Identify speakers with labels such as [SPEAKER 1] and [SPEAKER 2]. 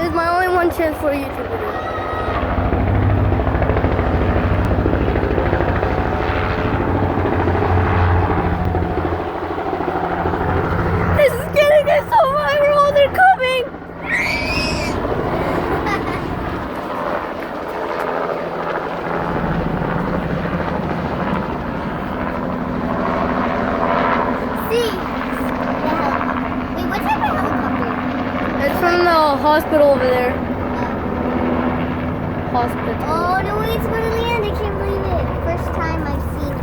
[SPEAKER 1] is my only one chance for a YouTube video. This is getting get so viral. They're coming.
[SPEAKER 2] See? Wait, what type of helicopter?
[SPEAKER 1] It's from the hospital over there. Hospital.
[SPEAKER 2] Oh, no way, it's gonna land. I can't believe it. First time I've seen